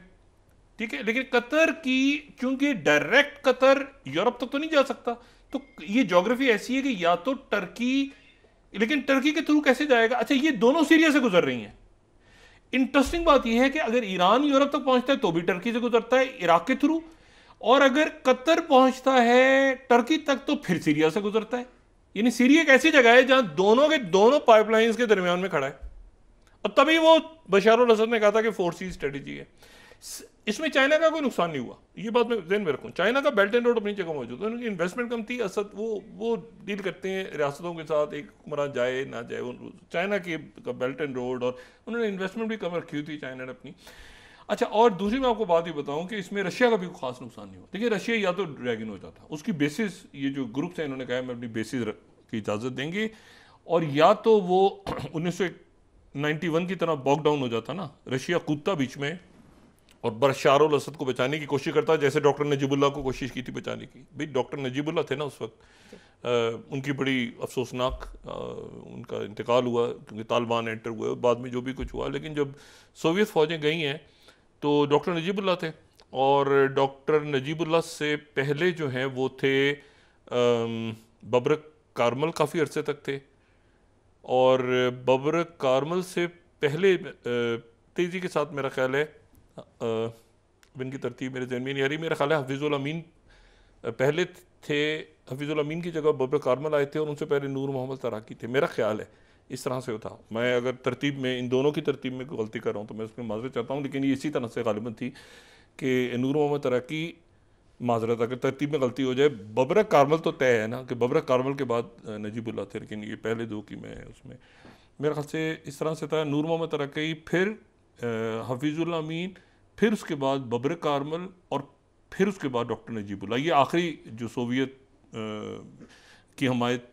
ठीक है, लेकिन कतर की चूंकि डायरेक्ट कतर यूरोप तक तो नहीं जा सकता, तो ये ज्योग्राफी ऐसी है कि या तो टर्की, लेकिन टर्की के थ्रू कैसे जाएगा? अच्छा, ये दोनों सीरिया से गुजर रही हैं। इंटरेस्टिंग बात यह है कि अगर ईरान यूरोप तक पहुंचता है तो भी टर्की से गुजरता है इराक के थ्रू, और अगर कतर पहुंचता है टर्की तक तो फिर सीरिया से गुजरता है। यानी सीरिया एक ऐसी जगह है जहां दोनों के दोनों पाइपलाइंस के दरमियान में खड़ा है। और तभी वो बशारुल असद ने कहा था कि 4 सी स्ट्रेटेजी है। इसमें चाइना का कोई नुकसान नहीं हुआ, ये बात मैं ध्यान में रखूं। चाइना का बेल्ट एंड रोड अपनी जगह मौजूद है, उनकी इन्वेस्टमेंट कम थी। असद वो डील करते हैं रियासतों के साथ, एक हुक्मरान जाए ना जाए, चाइना की बेल्ट एंड रोड, और उन्होंने इन्वेस्टमेंट भी कम रखी थी चाइना ने अपनी। अच्छा, और दूसरी मैं आपको बात ही बताऊं कि इसमें रशिया का भी कोई खास नुकसान नहीं हुआ। देखिए, रशिया या तो ड्रैगन हो जाता, उसकी बेसिस, ये जो ग्रुप्स हैं इन्होंने कहा मैं अपनी बेसिस की इजाज़त देंगे, और या तो वो 1991 की तरह बॉक डाउन हो जाता ना, रशिया कूदता बीच में और बशारुल असद को बचाने की कोशिश करता, जैसे डॉक्टर नजीबुल्लाह को कोशिश की थी बचाने की। भाई डॉक्टर नजीबुल्लाह थे ना उस वक्त, उनकी बड़ी अफसोसनाक उनका इंतकाल हुआ क्योंकि तालिबान एंटर हुए, बाद में जो भी कुछ हुआ। लेकिन जब सोवियत फ़ौजें गई हैं तो डॉक्टर नजीबुल्लाह थे, और डॉक्टर नजीबुल्लाह से पहले जो हैं वो थे बबरक कारमल, काफ़ी अरसे तक थे, और बबरक कारमल से पहले तेज़ी के साथ मेरा ख्याल है, इनकी तरतीब मेरे ज़हन में नहीं आ रही, मेरा ख्याल है हफीज़ुल अमीन पहले थे, हफीज़ुल अमीन की जगह बबरक कारमल आए थे, और उनसे पहले नूर मोहम्मद तराकी थे, मेरा ख्याल है इस तरह से होता। मैं अगर तरतीब में, इन दोनों की तरतीब में कोई गलती कर रहा हूँ तो मैं उसमें माजरत चाहता हूँ, लेकिन ये इसी तरह से गालिबन थी कि नूर मोहम्मद तराकी, माजरत अगर तरतीब में गलती हो जाए, बबरक कारमल तो तय है ना कि बबरक कारमल के बाद नजीबुल्लाह थे, लेकिन ये पहले 2 की मैं उसमें मेरे ख्याल से इस तरह से था, नूर मोहम्मद तराकी, फिर हफीज़ुल अमीन, फिर उसके बाद बबरक कारमल, और फिर उसके बाद डॉक्टर नजीबुल्लाह। ये आखिरी जो सोवियत की हमायत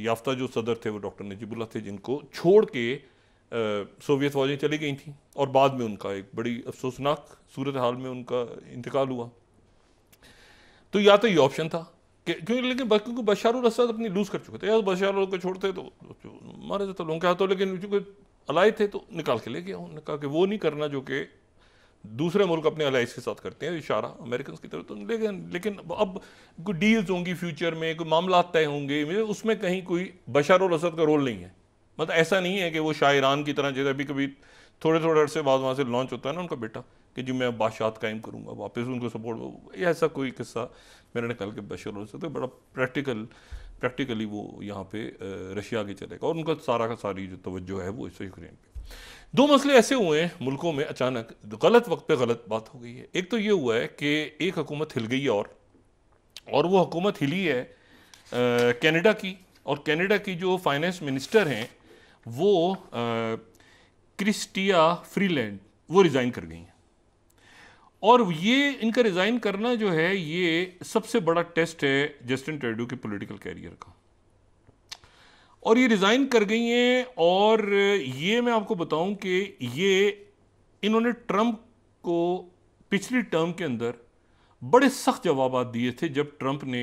याफ्ता जो सदर थे वो डॉक्टर नजीबुल्लाह थे, जिनको छोड़ के सोवियत फौजें चली गई थी और बाद में उनका एक बड़ी अफसोसनाक सूरत हाल में उनका इंतकाल हुआ। तो या तो ये ऑप्शन था कि क्योंकि बशर अल असद अपनी लूज कर चुके थे, या बशर को छोड़ते तो मारे जाते लोगों के हाथों, लेकिन चूंकि अलाई थे तो निकाल के ले गया। उन्होंने कहा कि वो नहीं करना जो कि दूसरे मुल्क अपने अलाइज के साथ करते हैं, इशारा अमेरिकन की तरफ तो ले गए। लेकिन अब कोई डील्स होंगी फ्यूचर में, कोई मामला तय होंगे, उसमें कहीं कोई बशर अल असद का रोल नहीं है। मतलब ऐसा नहीं है कि वो शाह ईरान की तरह, जैसे अभी कभी थोड़े थोड़े अरसे बाद वहाँ से लॉन्च होता है ना उनका बेटा कि जी मैं बादशाहत कायम करूँगा, वापस उनको सपोर्ट, ऐसा कोई किस्सा मेरे ने कल के बशर अल असद तो बड़ा प्रैक्टिकली वो यहाँ पे रशिया आगे चलेगा और उनका सारा का सारी जो तवज्जो है वो इस यूक्रेन पे। दो मसले ऐसे हुए हैं मुल्कों में, अचानक गलत वक्त पे गलत बात हो गई है। एक तो ये हुआ है कि एक हुकूमत हिल गई है और वो हुकूमत हिली है कनाडा की, और कनाडा की जो फाइनेंस मिनिस्टर हैं वो क्रिस्टिया फ्रीलैंड, वो रिज़ाइन कर गई हैं। और ये इनका रिज़ाइन करना जो है ये सबसे बड़ा टेस्ट है जस्टिन ट्रूडो के पॉलिटिकल कैरियर का, और ये रिज़ाइन कर गई हैं। और ये मैं आपको बताऊं कि ये इन्होंने ट्रंप को पिछली टर्म के अंदर बड़े सख्त जवाब दिए थे जब ट्रंप ने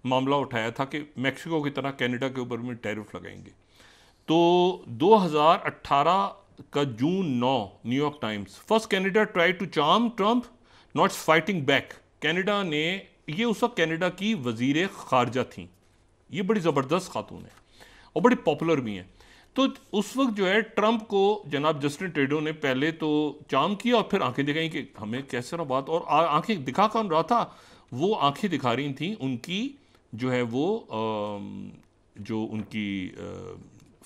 मामला उठाया था कि मैक्सिको की तरह कनाडा के ऊपर में टैरिफ लगाएंगे। तो 2018 का June 9 New York times, first Canada try to charm Trump now it's fighting back. Canada ने, ये उस वक्त कनाडा की वजीर खारजा थी, ये बड़ी ज़बरदस्त खातून है और बड़ी पॉपुलर भी हैं। तो उस वक्त जो है ट्रंप को जनाब जस्टिन ट्रूडो ने पहले तो चार्म किया और फिर आंखें दिखाई कि हमें कैसे रहा बात, और आंखें दिखा कौन रहा था, वो आंखें दिखा रही थी उनकी जो है वो जो उनकी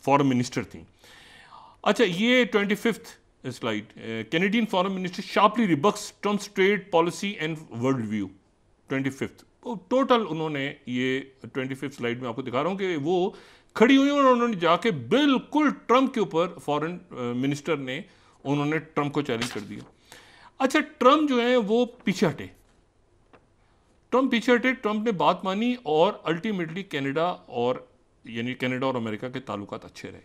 फॉरेन मिनिस्टर थी। अच्छा, ये 25th slide, Canadian foreign minister sharply rebukes Trump's trade policy and world view. 25th total उन्होंने, ये 25th स्लाइड में आपको दिखा रहा हूँ कि वो खड़ी हुई और उन्होंने जाके बिल्कुल ट्रंप के ऊपर, फॉरेन मिनिस्टर ने, उन्होंने ट्रंप को चैलेंज कर दिया। अच्छा, ट्रंप जो है वो पीछे हटे, ट्रंप ने बात मानी और अल्टीमेटली कनाडा और अमेरिका के ताल्लुकात अच्छे रहे।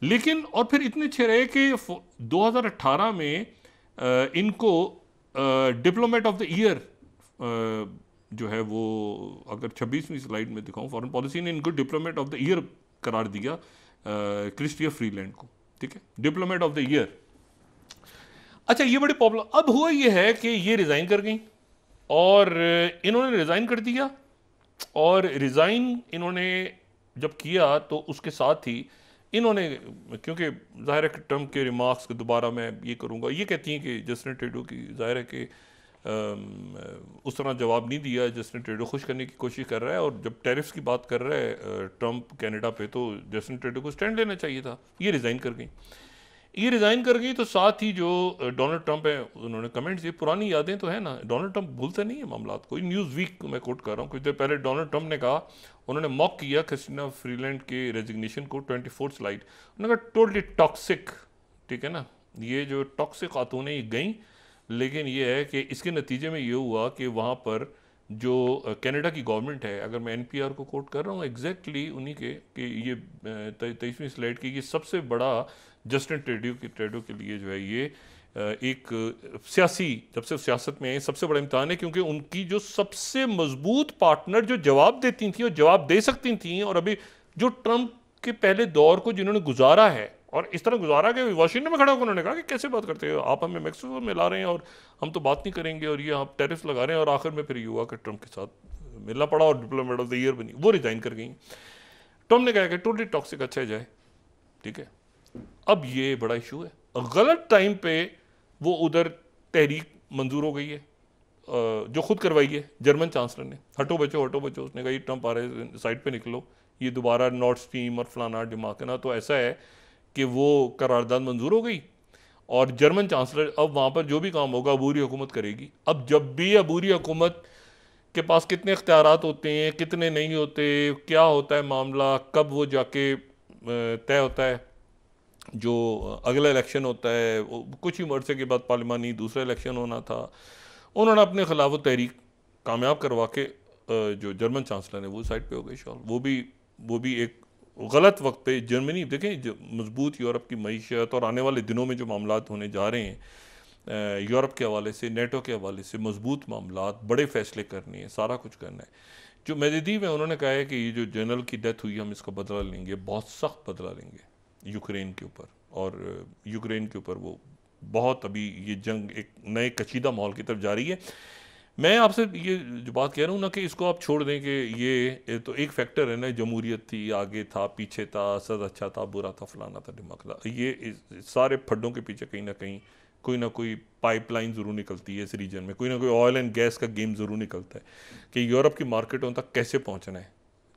लेकिन और फिर इतने अच्छे रहे कि 2018 में इनको डिप्लोमेट ऑफ द ईयर जो है वो, अगर 26वीं स्लाइड में दिखाऊं, फॉरेन पॉलिसी ने इनको डिप्लोमेट ऑफ द ईयर करार दिया क्रिस्टिया फ्रीलैंड को, ठीक है, डिप्लोमेट ऑफ द ईयर। अच्छा, ये बड़ी पॉपुलर। अब हुआ ये है कि ये रिज़ाइन कर गई और इन्होंने रिज़ाइन कर दिया, और रिज़ाइन इन्होंने जब किया तो उसके साथ ही इन्होंने, क्योंकि ज़ाहिर है कि ट्रंप के रिमार्क्स को दोबारा मैं ये करूँगा, ये कहती हैं कि जस्टिन ट्रूडो की, ज़ाहिर है कि उस तरह जवाब नहीं दिया, जस्टिन ट्रूडो खुश करने की कोशिश कर रहा है, और जब टैरिफ्स की बात कर रहा है ट्रंप कनाडा पे, तो जस्टिन ट्रूडो को स्टैंड लेना चाहिए था। ये रिज़ाइन कर गई तो साथ ही जो डोनाल्ड ट्रंप है उन्होंने कमेंट्स दिए। पुरानी यादें तो है ना, डोनाल्ड ट्रंप भूलते नहीं है मामला को। न्यूज़ वीक को मैं कोट कर रहा हूँ, कुछ देर पहले डोनाल्ड ट्रंप ने कहा, उन्होंने मॉक किया क्रिस्टिना फ्रीलैंड के रेजिग्नेशन को। 24th स्लाइड, उन्होंने कहा टोटली टॉक्सिक, ठीक है ना, ये जो टॉक्सिक खातून है ये गई, लेकिन ये है कि इसके नतीजे में ये हुआ कि वहाँ पर जो कनाडा की गवर्नमेंट है, अगर मैं NPR को कोट कर रहा हूँ एग्जैक्टली उन्हीं के, कि ये 23वीं स्लाइड की, ये सबसे बड़ा जस्टिन ट्रूडो के लिए जो है ये एक सियासी, जब से सियासत में सबसे बड़ा इम्तिहान है, क्योंकि उनकी जो सबसे मजबूत पार्टनर जो जवाब देती थी और जवाब दे सकती थी, और अभी जो ट्रंप के पहले दौर को जिन्होंने गुजारा है, और इस तरह गुजारा कि वाशिंगटन में खड़ा होकर उन्होंने कहा कि कैसे बात करते हो आप, हमें मैक्सिको में ला रहे हैं और हम तो बात नहीं करेंगे, और ये आप टैरिफ लगा रहे हैं, और आखिर में फिर ये हुआ कि ट्रंप के साथ मिलना पड़ा और डिप्लोमेट ऑफ द ईयर बनी, वो रिजाइन कर गई। ट्रंप ने कहा कि टोटली टॉक्सिक, अच्छा जाए, ठीक है। अब ये बड़ा इशू है, गलत टाइम पे वो उधर तहरीक मंजूर हो गई है जो खुद करवाई है जर्मन चांसलर ने, हटो बचो, उसने कहा ये ट्रंप आ रहे साइड पे निकलो, ये दोबारा नॉर्थ स्ट्रीम और फलाना दिमाग। तो ऐसा है कि वो करारदाद मंजूर हो गई और जर्मन चांसलर अब वहाँ पर जो भी काम होगा अबूरी हुकूमत करेगी। अब जब भी अबूरी हुकूमत के पास कितने इख्तियारात होते हैं, कितने नहीं होते, क्या होता है मामला, कब वो जाके तय होता है, जो अगला इलेक्शन होता है, कुछ ही अरसे के बाद पार्लिमानी दूसरा इलेक्शन होना था, उन्होंने अपने खिलाफ वो तहरीक कामयाब करवा के जो जर्मन चांसलर है वो साइड पे हो गई शॉल। वो भी एक गलत वक्त पे जर्मनी देखें, जो मजबूत यूरोप की मईशत और आने वाले दिनों में जो मामलात होने जा रहे हैं यूरोप के हवाले से, नेटो के हवाले से मजबूत मामलात, बड़े फैसले करने हैं, सारा कुछ करना है। जो मेदवेदेव है उन्होंने कहा है कि ये जो जनरल की डेथ हुई हम इसका बदला लेंगे, बहुत सख्त बदला लेंगे यूक्रेन के ऊपर। और यूक्रेन के ऊपर वो बहुत अभी ये जंग एक नए कशीदा माहौल की तरफ जा रही है। मैं आपसे ये जो बात कह रहा हूँ ना कि इसको आप छोड़ दें कि ये तो एक फैक्टर है ना, जमहूरियत थी, आगे था, पीछे था, असद अच्छा था, बुरा था, फलाना था, ढिमकला, ये सारे फड्डों के पीछे कहीं ना कहीं कोई ना कोई पाइपलाइन ज़रूर निकलती है इस रीजन में, कोई ना कोई ऑयल एंड गैस का गेम ज़रूर निकलता है कि यूरोप की मार्केटों तक कैसे पहुँचना है।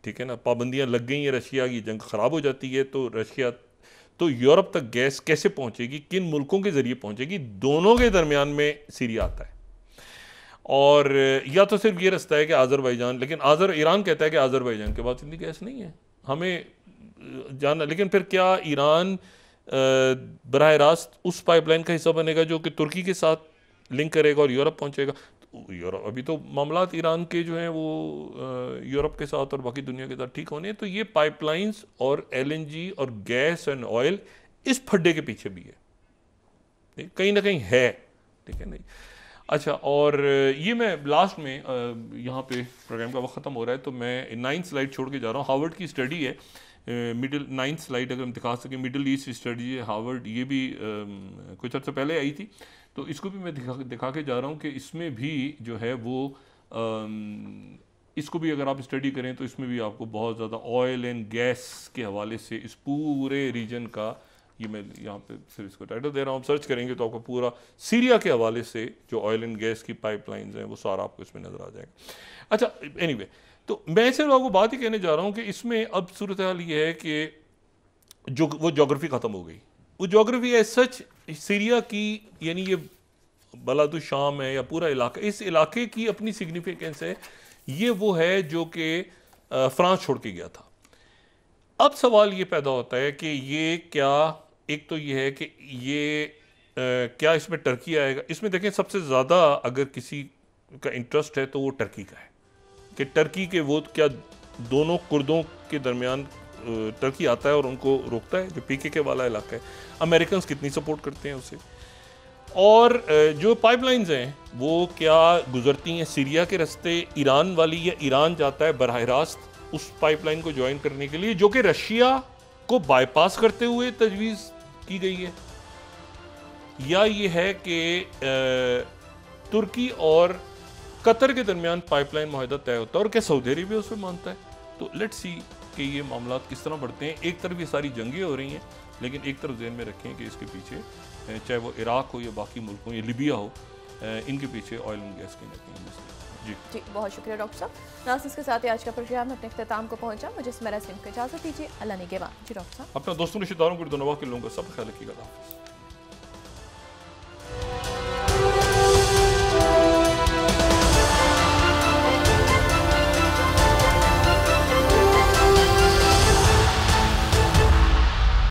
ठीक है ना, पाबंदियाँ लग गई हैं, रशिया की जंग ख़राब हो जाती है तो रशिया तो यूरोप तक गैस कैसे पहुँचेगी, किन मुल्कों के ज़रिए पहुँचेगी, दोनों के दरमियान में सीरिया आता है। और या तो सिर्फ ये रास्ता है कि आज़रबाईजान, लेकिन ईरान कहता है कि आज़रबाईजान के पास इतनी गैस नहीं है, हमें जानना। लेकिन फिर क्या ईरान बराह रास्त उस पाइपलाइन का हिस्सा बनेगा जो कि तुर्की के साथ लिंक करेगा और यूरोप पहुंचेगा? तो यूरोप अभी तो मामलात ईरान के जो हैं वो यूरोप के साथ और बाकी दुनिया के साथ ठीक होने हैं। तो ये पाइपलाइंस और LNG और गैस एंड ऑयल इस फड्डे के पीछे भी है, कहीं ना कहीं है। ठीक है नहीं? अच्छा, और ये मैं लास्ट में यहाँ पे प्रोग्राम का वक्त ख़त्म हो रहा है तो मैं 9th स्लाइड छोड़ के जा रहा हूँ। हार्वर्ड की स्टडी है, मिडिल 9th स्लाइड अगर हम दिखा सकें, मिडिल ईस्ट स्टडी है हार्वर्ड, ये भी कुछ अर्से पहले आई थी, तो इसको भी मैं दिखा के जा रहा हूँ कि इसमें भी जो है वो इसको भी अगर आप स्टडी करें तो इसमें भी आपको बहुत ज़्यादा ऑयल एंड गैस के हवाले से इस पूरे रीजन का, ये मैं यहाँ पे सिर्फ इसको टाइटल दे रहा हूँ, आप सर्च करेंगे तो आपको पूरा सीरिया के हवाले से जो ऑयल एंड गैस की पाइपलाइंस हैं वो सारा आपको इसमें नज़र आ जाएगा। अच्छा, एनीवे, तो मैं सिर्फ आपको बात ही कहने जा रहा हूँ कि इसमें अब सूरत हाल ये है कि जो वो जोग्राफी ख़त्म हो गई, वो जोग्राफी है सच सीरिया की, यानी ये बलादु शाम है या पूरा इलाका, इस इलाके की अपनी सिग्निफिकेंस है, ये वो है जो कि फ्रांस छोड़ के गया था। अब सवाल ये पैदा होता है कि ये क्या, एक तो ये है कि ये क्या इसमें टर्की आएगा? इसमें देखें सबसे ज़्यादा अगर किसी का इंटरेस्ट है तो वो टर्की का है कि टर्की के वो क्या दोनों कुर्दों के दरमियान टर्की आता है और उनको रोकता है, जो PKK वाला इलाका है। अमेरिकन कितनी सपोर्ट करते हैं उसे, और जो पाइपलाइंस हैं वो क्या गुजरती हैं सीरिया के रास्ते ईरान वाली, या ईरान जाता है बराह रास्त उस पाइपलाइन को ज्वाइन करने के लिए जो कि रशिया को बाईपास करते हुए तजवीज़ की गई है, या ये है कि तुर्की और कतर के दरमियान पाइपलाइन मुआहदा तय होता है और क्या सऊदी अरब उसमें मानता है? तो लेट्स सी कि ये मामलात किस तरह बढ़ते हैं। एक तरफ ये सारी जंगें हो रही हैं, लेकिन एक तरफ ज़हन में रखें कि इसके पीछे चाहे वो इराक हो या बाकी मुल्क हो या लिबिया हो, इनके पीछे ऑयल एंड गैस की इंडस्ट्री। जी बहुत शुक्रिया डॉक्टर साहब। नाज़रीन के साथ ही आज का प्रोग्राम अपने इख्तिताम को पहुंचा। मुझे इसमें इजाज़त दीजिए, अल्लाह निगहबान। जी डॉक्टर साहब, अपना दोस्तों रिश्तेदारों को, दोनों के लोगों का सब ख्याल रखिएगा।